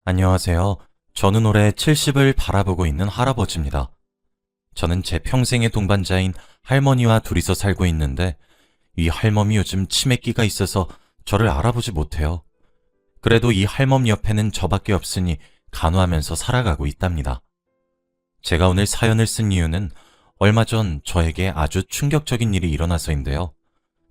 안녕하세요. 저는 올해 70을 바라보고 있는 할아버지입니다. 저는 제 평생의 동반자인 할머니와 둘이서 살고 있는데 이 할멈이 요즘 치매기가 있어서 저를 알아보지 못해요. 그래도 이 할멈 옆에는 저밖에 없으니 간호하면서 살아가고 있답니다. 제가 오늘 사연을 쓴 이유는 얼마 전 저에게 아주 충격적인 일이 일어나서인데요.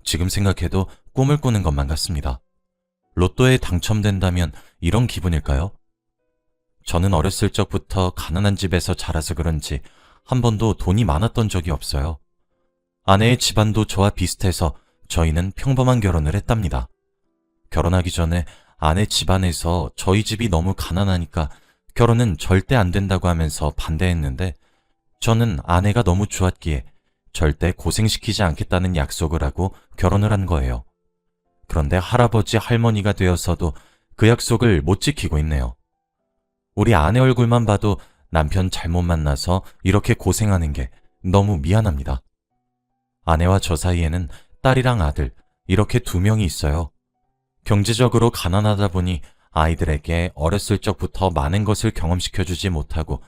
지금 생각해도 꿈을 꾸는 것만 같습니다. 로또에 당첨된다면 이런 기분일까요? 저는 어렸을 적부터 가난한 집에서 자라서 그런지 한 번도 돈이 많았던 적이 없어요. 아내의 집안도 저와 비슷해서 저희는 평범한 결혼을 했답니다. 결혼하기 전에 아내 집안에서 저희 집이 너무 가난하니까 결혼은 절대 안 된다고 하면서 반대했는데 저는 아내가 너무 좋았기에 절대 고생시키지 않겠다는 약속을 하고 결혼을 한 거예요. 그런데 할아버지 할머니가 되어서도 그 약속을 못 지키고 있네요. 우리 아내 얼굴만 봐도 남편 잘못 만나서 이렇게 고생하는 게 너무 미안합니다. 아내와 저 사이에는 딸이랑 아들, 이렇게 2명이 있어요. 경제적으로 가난하다 보니 아이들에게 어렸을 적부터 많은 것을 경험시켜주지 못하고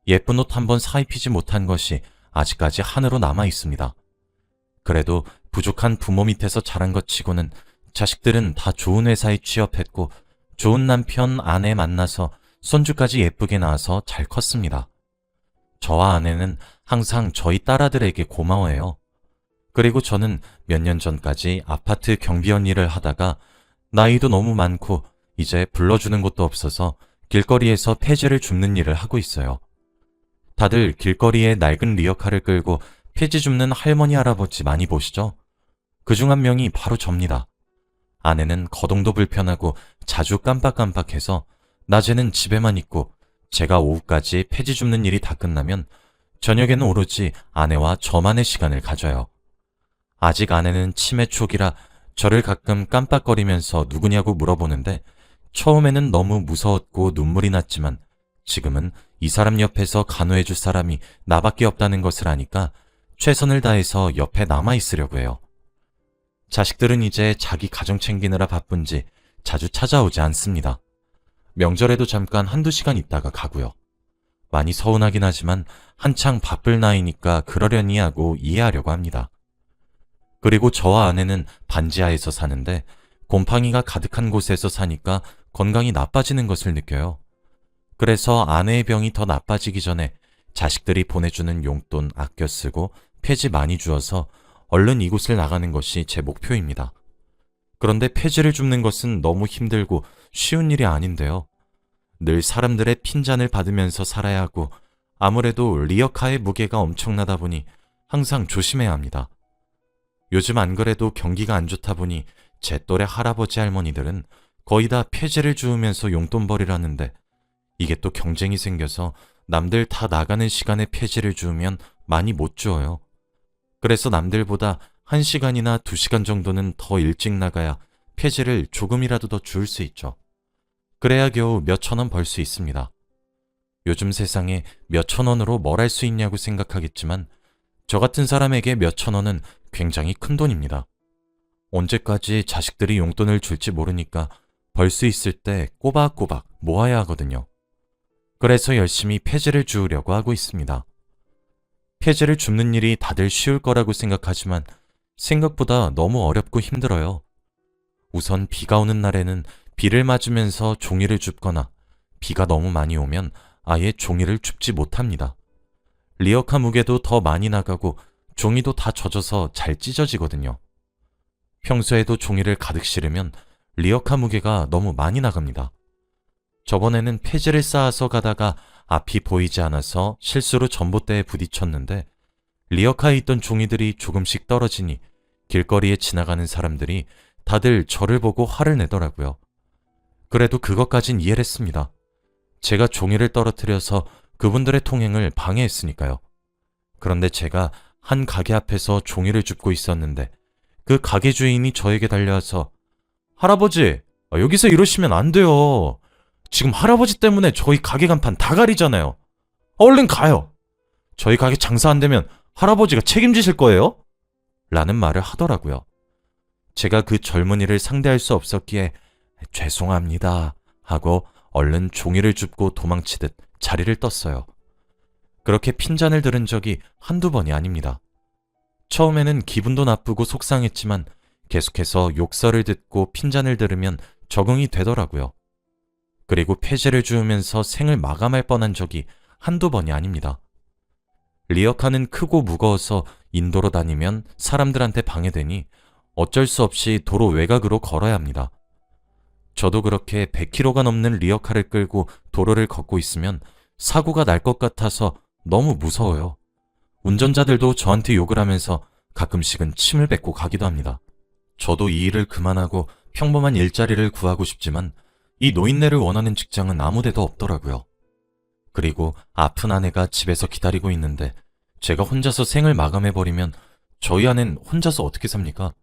예쁜 옷 한번 사입히지 못한 것이 아직까지 한으로 남아 있습니다. 그래도 부족한 부모 밑에서 자란 것 치고는 자식들은 다 좋은 회사에 취업했고 좋은 남편, 아내 만나서 손주까지 예쁘게 낳아서 잘 컸습니다. 저와 아내는 항상 저희 딸아들에게 고마워해요. 그리고 저는 몇 년 전까지 아파트 경비원 일을 하다가 나이도 너무 많고 이제 불러주는 곳도 없어서 길거리에서 폐지를 줍는 일을 하고 있어요. 다들 길거리에 낡은 리어카를 끌고 폐지 줍는 할머니 할아버지 많이 보시죠? 그중 한 명이 바로 접니다. 아내는 거동도 불편하고 자주 깜빡깜빡해서 낮에는 집에만 있고 제가 오후까지 폐지 줍는 일이 다 끝나면 저녁에는 오로지 아내와 저만의 시간을 가져요. 아직 아내는 치매 초기라 저를 가끔 깜빡거리면서 누구냐고 물어보는데 처음에는 너무 무서웠고 눈물이 났지만 지금은 이 사람 옆에서 간호해줄 사람이 나밖에 없다는 것을 아니까 최선을 다해서 옆에 남아있으려고 해요. 자식들은 이제 자기 가정 챙기느라 바쁜지 자주 찾아오지 않습니다. 명절에도 잠깐 1~2시간 있다가 가고요. 많이 서운하긴 하지만 한창 바쁠 나이니까 그러려니 하고 이해하려고 합니다. 그리고 저와 아내는 반지하에서 사는데 곰팡이가 가득한 곳에서 사니까 건강이 나빠지는 것을 느껴요. 그래서 아내의 병이 더 나빠지기 전에 자식들이 보내주는 용돈 아껴 쓰고 폐지 많이 주어서 얼른 이곳을 나가는 것이 제 목표입니다. 그런데 폐지를 줍는 것은 너무 힘들고 쉬운 일이 아닌데요. 늘 사람들의 핀잔을 받으면서 살아야 하고 아무래도 리어카의 무게가 엄청나다 보니 항상 조심해야 합니다. 요즘 안 그래도 경기가 안 좋다 보니 제 또래 할아버지 할머니들은 거의 다 폐지를 주우면서 용돈벌이를 하는데 이게 또 경쟁이 생겨서 남들 다 나가는 시간에 폐지를 주우면 많이 못 주어요. 그래서 남들보다 1시간이나 2시간 정도는 더 일찍 나가야 폐지를 조금이라도 더 주울 수 있죠. 그래야 겨우 몇천 원 벌 수 있습니다. 요즘 세상에 몇천 원으로 뭘 할 수 있냐고 생각하겠지만 저 같은 사람에게 몇천 원은 굉장히 큰 돈입니다. 언제까지 자식들이 용돈을 줄지 모르니까 벌 수 있을 때 꼬박꼬박 모아야 하거든요. 그래서 열심히 폐지를 주우려고 하고 있습니다. 폐지를 줍는 일이 다들 쉬울 거라고 생각하지만 생각보다 너무 어렵고 힘들어요. 우선 비가 오는 날에는 비를 맞으면서 종이를 줍거나 비가 너무 많이 오면 아예 종이를 줍지 못합니다. 리어카 무게도 더 많이 나가고 종이도 다 젖어서 잘 찢어지거든요. 평소에도 종이를 가득 실으면 리어카 무게가 너무 많이 나갑니다. 저번에는 폐지를 쌓아서 가다가 앞이 보이지 않아서 실수로 전봇대에 부딪혔는데 리어카에 있던 종이들이 조금씩 떨어지니 길거리에 지나가는 사람들이 다들 저를 보고 화를 내더라고요. 그래도 그것까진 이해를 했습니다. 제가 종이를 떨어뜨려서 그분들의 통행을 방해했으니까요. 그런데 제가 한 가게 앞에서 종이를 줍고 있었는데 그 가게 주인이 저에게 달려와서 할아버지, 여기서 이러시면 안 돼요. 지금 할아버지 때문에 저희 가게 간판 다 가리잖아요. 얼른 가요. 저희 가게 장사 안 되면 할아버지가 책임지실 거예요? 라는 말을 하더라고요. 제가 그 젊은이를 상대할 수 없었기에 죄송합니다 하고 얼른 종이를 줍고 도망치듯 자리를 떴어요. 그렇게 핀잔을 들은 적이 한두 번이 아닙니다. 처음에는 기분도 나쁘고 속상했지만 계속해서 욕설을 듣고 핀잔을 들으면 적응이 되더라고요. 그리고 폐지를 주우면서 생을 마감할 뻔한 적이 한두 번이 아닙니다. 리어카는 크고 무거워서 인도로 다니면 사람들한테 방해되니 어쩔 수 없이 도로 외곽으로 걸어야 합니다. 저도 그렇게 100km가 넘는 리어카를 끌고 도로를 걷고 있으면 사고가 날 것 같아서 너무 무서워요. 운전자들도 저한테 욕을 하면서 가끔씩은 침을 뱉고 가기도 합니다. 저도 이 일을 그만하고 평범한 일자리를 구하고 싶지만 이 노인네를 원하는 직장은 아무데도 없더라고요. 그리고 아픈 아내가 집에서 기다리고 있는데 제가 혼자서 생을 마감해버리면 저희 아내는 혼자서 어떻게 삽니까?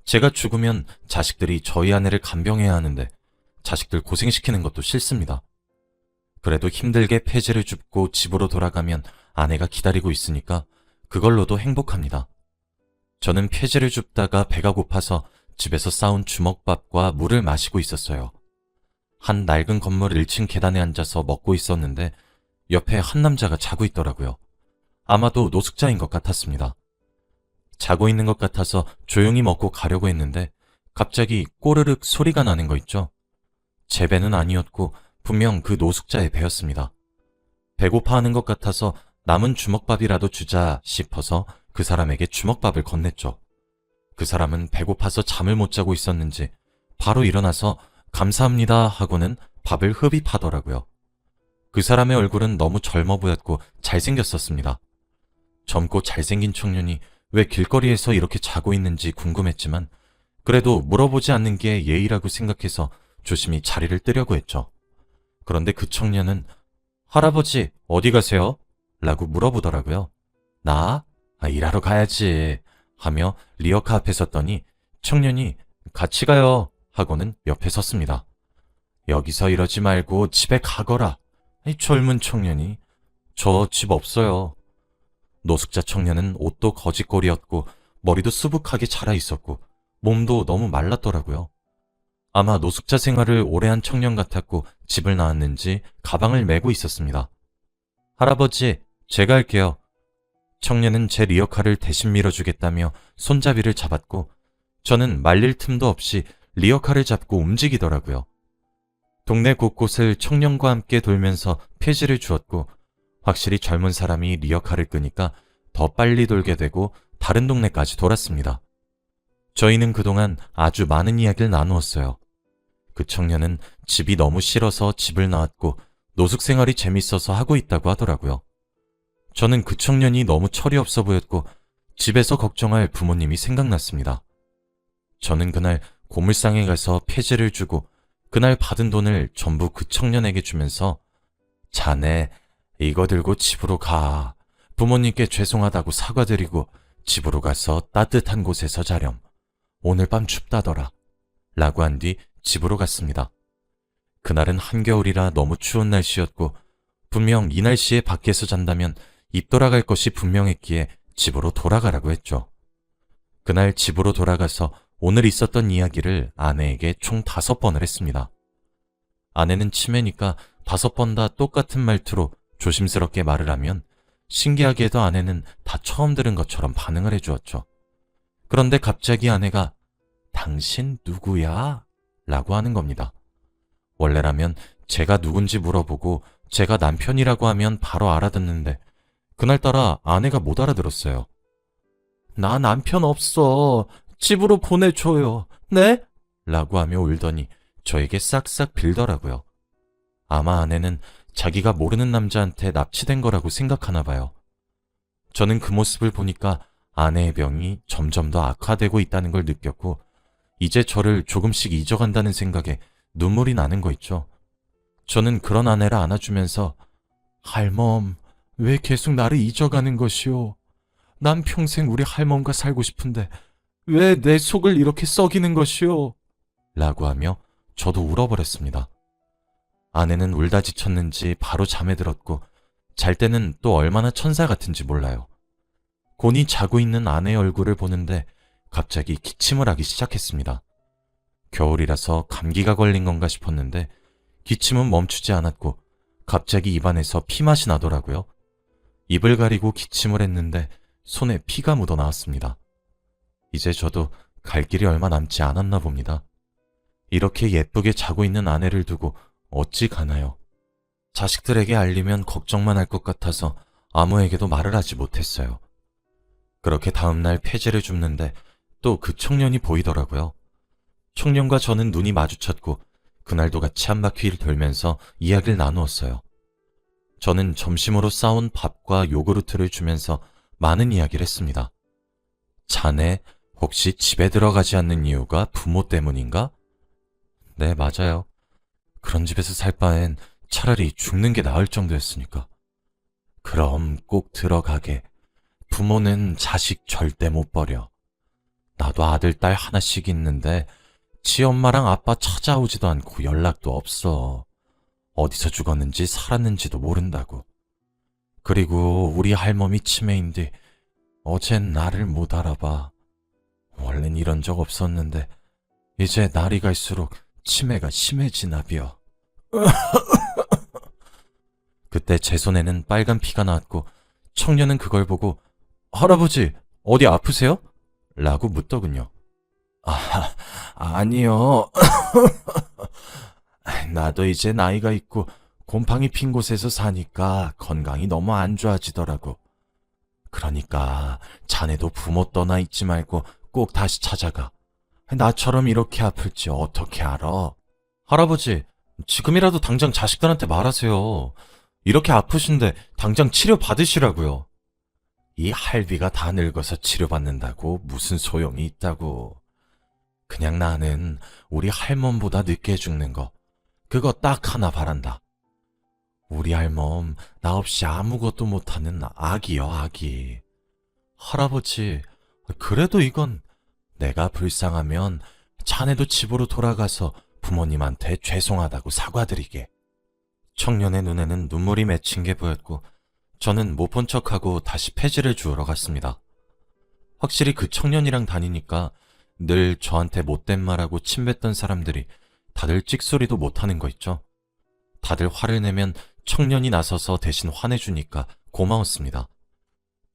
제가 죽으면 자식들이 저희 아내를 간병해야 하는데 자식들 고생시키는 것도 싫습니다. 그래도 힘들게 폐지를 줍고 집으로 돌아가면 아내가 기다리고 있으니까 그걸로도 행복합니다. 저는 폐지를 줍다가 배가 고파서 집에서 싸운 주먹밥과 물을 마시고 있었어요. 한 낡은 건물 1층 계단에 앉아서 먹고 있었는데 옆에 한 남자가 자고 있더라고요. 아마도 노숙자인 것 같았습니다. 자고 있는 것 같아서 조용히 먹고 가려고 했는데 갑자기 꼬르륵 소리가 나는 거 있죠? 제 배는 아니었고 분명 그 노숙자의 배였습니다. 배고파하는 것 같아서 남은 주먹밥이라도 주자 싶어서 그 사람에게 주먹밥을 건넸죠. 그 사람은 배고파서 잠을 못 자고 있었는지 바로 일어나서 감사합니다 하고는 밥을 흡입하더라고요. 그 사람의 얼굴은 너무 젊어 보였고 잘생겼었습니다. 젊고 잘생긴 청년이 왜 길거리에서 이렇게 자고 있는지 궁금했지만 그래도 물어보지 않는 게 예의라고 생각해서 조심히 자리를 뜨려고 했죠. 그런데 그 청년은 할아버지 어디 가세요? 라고 물어보더라고요. 나? 일하러 가야지 하며 리어카 앞에 섰더니 청년이 같이 가요 하고는 옆에 섰습니다. 여기서 이러지 말고 집에 가거라. 이 젊은 청년이 저 집 없어요. 노숙자 청년은 옷도 거지꼴이었고 머리도 수북하게 자라 있었고 몸도 너무 말랐더라고요. 아마 노숙자 생활을 오래 한 청년 같았고 집을 나왔는지 가방을 메고 있었습니다. 할아버지, 제가 할게요. 청년은 제 리어카를 대신 밀어주겠다며 손잡이를 잡았고 저는 말릴 틈도 없이 리어카를 잡고 움직이더라고요. 동네 곳곳을 청년과 함께 돌면서 폐지를 주었고 확실히 젊은 사람이 리어카를 끄니까 더 빨리 돌게 되고 다른 동네까지 돌았습니다. 저희는 그동안 아주 많은 이야기를 나누었어요. 그 청년은 집이 너무 싫어서 집을 나왔고 노숙 생활이 재밌어서 하고 있다고 하더라고요. 저는 그 청년이 너무 철이 없어 보였고 집에서 걱정할 부모님이 생각났습니다. 저는 그날 고물상에 가서 폐지를 주고 그날 받은 돈을 전부 그 청년에게 주면서 자네 이거 들고 집으로 가. 부모님께 죄송하다고 사과드리고 집으로 가서 따뜻한 곳에서 자렴. 오늘 밤 춥다더라. 라고 한 뒤 집으로 갔습니다. 그날은 한겨울이라 너무 추운 날씨였고 분명 이 날씨에 밖에서 잔다면 입 돌아갈 것이 분명했기에 집으로 돌아가라고 했죠. 그날 집으로 돌아가서 오늘 있었던 이야기를 아내에게 총 5번을 했습니다. 아내는 치매니까 5번 다 똑같은 말투로 조심스럽게 말을 하면 신기하게도 아내는 다 처음 들은 것처럼 반응을 해주었죠. 그런데 갑자기 아내가 당신 누구야? 라고 하는 겁니다. 원래라면 제가 누군지 물어보고 제가 남편이라고 하면 바로 알아듣는데 그날따라 아내가 못 알아들었어요. 나 남편 없어. 집으로 보내줘요. 네? 라고 하며 울더니 저에게 싹싹 빌더라고요. 아마 아내는 자기가 모르는 남자한테 납치된 거라고 생각하나 봐요. 저는 그 모습을 보니까 아내의 병이 점점 더 악화되고 있다는 걸 느꼈고 이제 저를 조금씩 잊어간다는 생각에 눈물이 나는 거 있죠. 저는 그런 아내를 안아주면서 할멈, 왜 계속 나를 잊어가는 것이오? 난 평생 우리 할멈과 살고 싶은데 왜 내 속을 이렇게 썩이는 것이오? 라고 하며 저도 울어버렸습니다. 아내는 울다 지쳤는지 바로 잠에 들었고 잘 때는 또 얼마나 천사 같은지 몰라요. 곤히 자고 있는 아내의 얼굴을 보는데 갑자기 기침을 하기 시작했습니다. 겨울이라서 감기가 걸린 건가 싶었는데 기침은 멈추지 않았고 갑자기 입안에서 피맛이 나더라고요. 입을 가리고 기침을 했는데 손에 피가 묻어 나왔습니다. 이제 저도 갈 길이 얼마 남지 않았나 봅니다. 이렇게 예쁘게 자고 있는 아내를 두고 어찌 가나요? 자식들에게 알리면 걱정만 할 것 같아서 아무에게도 말을 하지 못했어요. 그렇게 다음날 폐지를 줍는데 또 그 청년이 보이더라고요. 청년과 저는 눈이 마주쳤고 그날도 같이 한 바퀴를 돌면서 이야기를 나누었어요. 저는 점심으로 싸온 밥과 요구르트를 주면서 많은 이야기를 했습니다. 자네 혹시 집에 들어가지 않는 이유가 부모 때문인가? 네, 맞아요. 그런 집에서 살 바엔 차라리 죽는 게 나을 정도였으니까. 그럼 꼭 들어가게. 부모는 자식 절대 못 버려. 나도 아들, 딸 하나씩 있는데 지 엄마랑 아빠 찾아오지도 않고 연락도 없어. 어디서 죽었는지 살았는지도 모른다고. 그리고 우리 할멈이 치매인데 어젠 나를 못 알아봐. 원래는 이런 적 없었는데 이제 날이 갈수록 치매가 심해지나벼. 그때 제 손에는 빨간 피가 나왔고 청년은 그걸 보고 할아버지 어디 아프세요? 라고 묻더군요. 아니요. 나도 이제 나이가 있고 곰팡이 핀 곳에서 사니까 건강이 너무 안 좋아지더라고. 그러니까 자네도 부모 떠나 있지 말고 꼭 다시 찾아가. 나처럼 이렇게 아플지 어떻게 알아? 할아버지, 지금이라도 당장 자식들한테 말하세요. 이렇게 아프신데 당장 치료 받으시라고요. 이 할비가 다 늙어서 치료받는다고 무슨 소용이 있다고. 그냥 나는 우리 할멈보다 늦게 죽는 거, 그거 딱 하나 바란다. 우리 할멈 나 없이 아무것도 못하는 아기요, 아기. 할아버지, 그래도 이건 내가 불쌍하면 자네도 집으로 돌아가서 부모님한테 죄송하다고 사과드리게. 청년의 눈에는 눈물이 맺힌 게 보였고 저는 못 본 척하고 다시 폐지를 주우러 갔습니다. 확실히 그 청년이랑 다니니까 늘 저한테 못된 말하고 침뱉던 사람들이 다들 찍소리도 못하는 거 있죠. 다들 화를 내면 청년이 나서서 대신 화내주니까 고마웠습니다.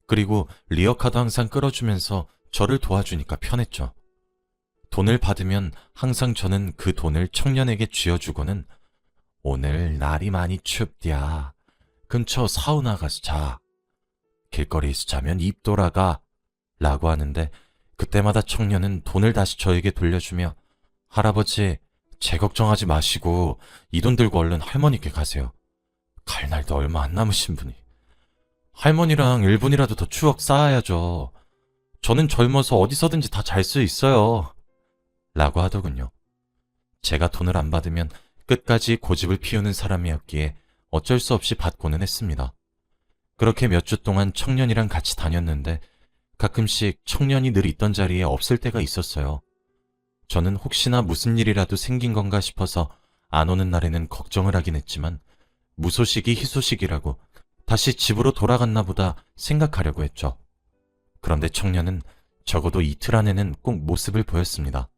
그리고 리어카도 항상 끌어주면서 저를 도와주니까 편했죠. 돈을 받으면 항상 저는 그 돈을 청년에게 쥐어주고는 오늘 날이 많이 춥디야. 근처 사우나 가서 자. 길거리에서 자면 입 돌아가. 라고 하는데 그때마다 청년은 돈을 다시 저에게 돌려주며 할아버지, 제 걱정하지 마시고 이 돈 들고 얼른 할머니께 가세요. 갈 날도 얼마 안 남으신 분이. 할머니랑 1분이라도 더 추억 쌓아야죠. 저는 젊어서 어디서든지 다 잘 수 있어요. 라고 하더군요. 제가 돈을 안 받으면 끝까지 고집을 피우는 사람이었기에 어쩔 수 없이 받고는 했습니다. 그렇게 몇 주 동안 청년이랑 같이 다녔는데 가끔씩 청년이 늘 있던 자리에 없을 때가 있었어요. 저는 혹시나 무슨 일이라도 생긴 건가 싶어서 안 오는 날에는 걱정을 하긴 했지만 무소식이 희소식이라고 다시 집으로 돌아갔나 보다 생각하려고 했죠. 그런데 청년은 적어도 이틀 안에는 꼭 모습을 보였습니다.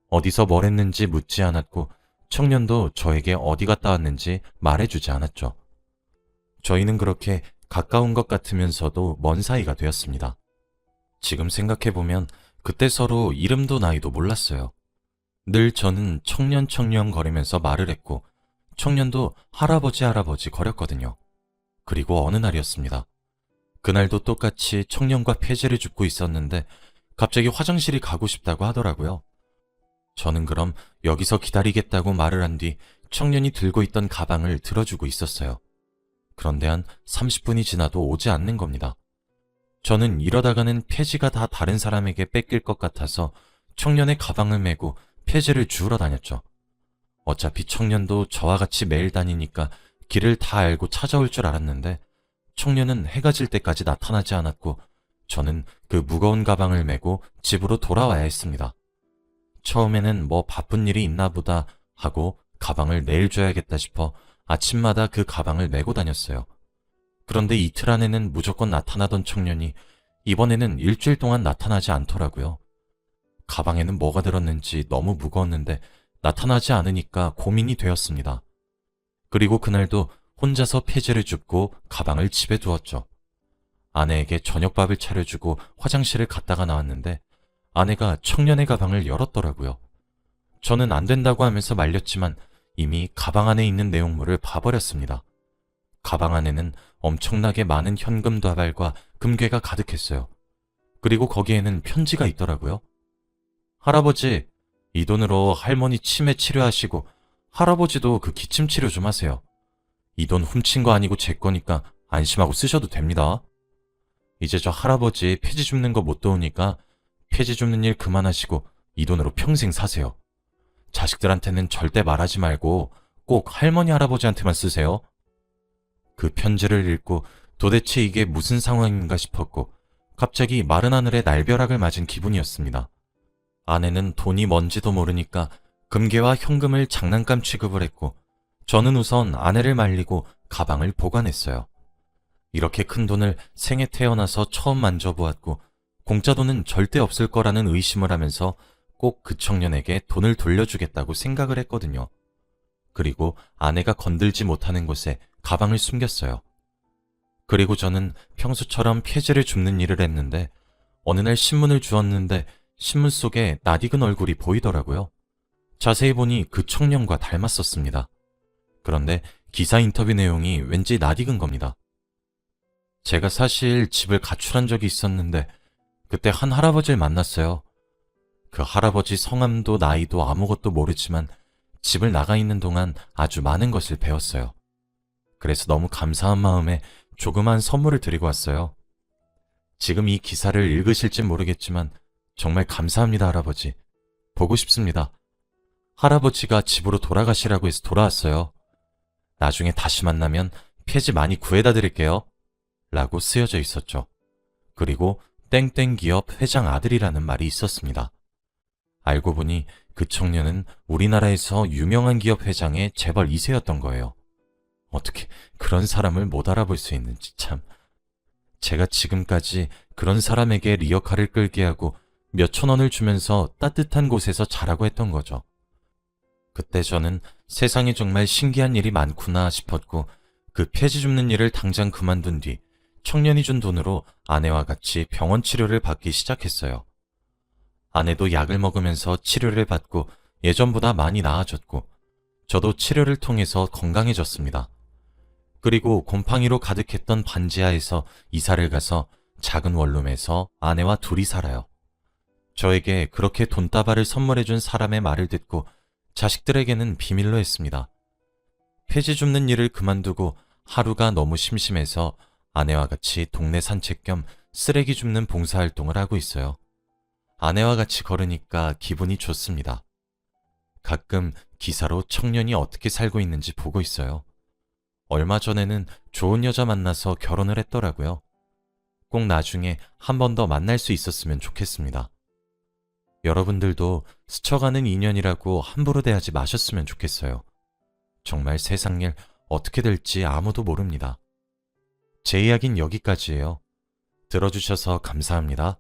어디서 뭘 했는지 묻지 않았고 청년도 저에게 어디 갔다 왔는지 말해주지 않았죠. 저희는 그렇게 가까운 것 같으면서도 먼 사이가 되었습니다. 지금 생각해보면 그때 서로 이름도 나이도 몰랐어요. 늘 저는 청년 거리면서 말을 했고 청년도 할아버지 거렸거든요. 그리고 어느 날이었습니다. 그날도 똑같이 청년과 폐지를 줍고 있었는데 갑자기 화장실이 가고 싶다고 하더라고요. 저는 그럼 여기서 기다리겠다고 말을 한 뒤 청년이 들고 있던 가방을 들어주고 있었어요. 그런데 한 30분이 지나도 오지 않는 겁니다. 저는 이러다가는 폐지가 다 다른 사람에게 뺏길 것 같아서 청년의 가방을 메고 폐지를 주우러 다녔죠. 어차피 청년도 저와 같이 매일 다니니까 길을 다 알고 찾아올 줄 알았는데 청년은 해가 질 때까지 나타나지 않았고 저는 그 무거운 가방을 메고 집으로 돌아와야 했습니다. 처음에는 뭐 바쁜 일이 있나 보다 하고 가방을 내일 줘야겠다 싶어 아침마다 그 가방을 메고 다녔어요. 그런데 이틀 안에는 무조건 나타나던 청년이 이번에는 일주일 동안 나타나지 않더라고요. 가방에는 뭐가 들었는지 너무 무거웠는데 나타나지 않으니까 고민이 되었습니다. 그리고 그날도 혼자서 폐지를 줍고 가방을 집에 두었죠. 아내에게 저녁밥을 차려주고 화장실을 갔다가 나왔는데 아내가 청년의 가방을 열었더라고요. 저는 안 된다고 하면서 말렸지만 이미 가방 안에 있는 내용물을 봐버렸습니다. 가방 안에는 엄청나게 많은 현금 다발과 금괴가 가득했어요. 그리고 거기에는 편지가 있더라고요. 할아버지, 이 돈으로 할머니 치매 치료하시고 할아버지도 그 기침 치료 좀 하세요. 이 돈 훔친 거 아니고 제 거니까 안심하고 쓰셔도 됩니다. 이제 저 할아버지 폐지 줍는 거 못 도우니까 폐지 줍는 일 그만하시고 이 돈으로 평생 사세요. 자식들한테는 절대 말하지 말고 꼭 할머니 할아버지한테만 쓰세요. 그 편지를 읽고 도대체 이게 무슨 상황인가 싶었고 갑자기 마른 하늘에 날벼락을 맞은 기분이었습니다. 아내는 돈이 뭔지도 모르니까 금괴와 현금을 장난감 취급을 했고 저는 우선 아내를 말리고 가방을 보관했어요. 이렇게 큰 돈을 생애 태어나서 처음 만져보았고 공짜 돈은 절대 없을 거라는 의심을 하면서 꼭 그 청년에게 돈을 돌려주겠다고 생각을 했거든요. 그리고 아내가 건들지 못하는 곳에 가방을 숨겼어요. 그리고 저는 평소처럼 폐지를 줍는 일을 했는데 어느 날 신문을 주었는데 신문 속에 낯익은 얼굴이 보이더라고요. 자세히 보니 그 청년과 닮았었습니다. 그런데 기사 인터뷰 내용이 왠지 낯익은 겁니다. 제가 사실 집을 가출한 적이 있었는데 그때 한 할아버지를 만났어요. 그 할아버지 성함도 나이도 아무것도 모르지만 집을 나가 있는 동안 아주 많은 것을 배웠어요. 그래서 너무 감사한 마음에 조그만 선물을 드리고 왔어요. 지금 이 기사를 읽으실진 모르겠지만 정말 감사합니다, 할아버지. 보고 싶습니다. 할아버지가 집으로 돌아가시라고 해서 돌아왔어요. 나중에 다시 만나면 폐지 많이 구해다 드릴게요. 라고 쓰여져 있었죠. 그리고 땡땡 기업 회장 아들이라는 말이 있었습니다. 알고 보니 그 청년은 우리나라에서 유명한 기업 회장의 재벌 2세였던 거예요. 어떻게 그런 사람을 못 알아볼 수 있는지 참. 제가 지금까지 그런 사람에게 리어카를 끌게 하고 몇천 원을 주면서 따뜻한 곳에서 자라고 했던 거죠. 그때 저는 세상에 정말 신기한 일이 많구나 싶었고 그 폐지 줍는 일을 당장 그만둔 뒤 청년이 준 돈으로 아내와 같이 병원 치료를 받기 시작했어요. 아내도 약을 먹으면서 치료를 받고 예전보다 많이 나아졌고 저도 치료를 통해서 건강해졌습니다. 그리고 곰팡이로 가득했던 반지하에서 이사를 가서 작은 원룸에서 아내와 둘이 살아요. 저에게 그렇게 돈다발을 선물해준 사람의 말을 듣고 자식들에게는 비밀로 했습니다. 폐지 줍는 일을 그만두고 하루가 너무 심심해서 아내와 같이 동네 산책 겸 쓰레기 줍는 봉사활동을 하고 있어요. 아내와 같이 걸으니까 기분이 좋습니다. 가끔 기사로 청년이 어떻게 살고 있는지 보고 있어요. 얼마 전에는 좋은 여자 만나서 결혼을 했더라고요. 꼭 나중에 한 번 더 만날 수 있었으면 좋겠습니다. 여러분들도 스쳐가는 인연이라고 함부로 대하지 마셨으면 좋겠어요. 정말 세상 일 어떻게 될지 아무도 모릅니다. 제 이야기는 여기까지예요. 들어주셔서 감사합니다.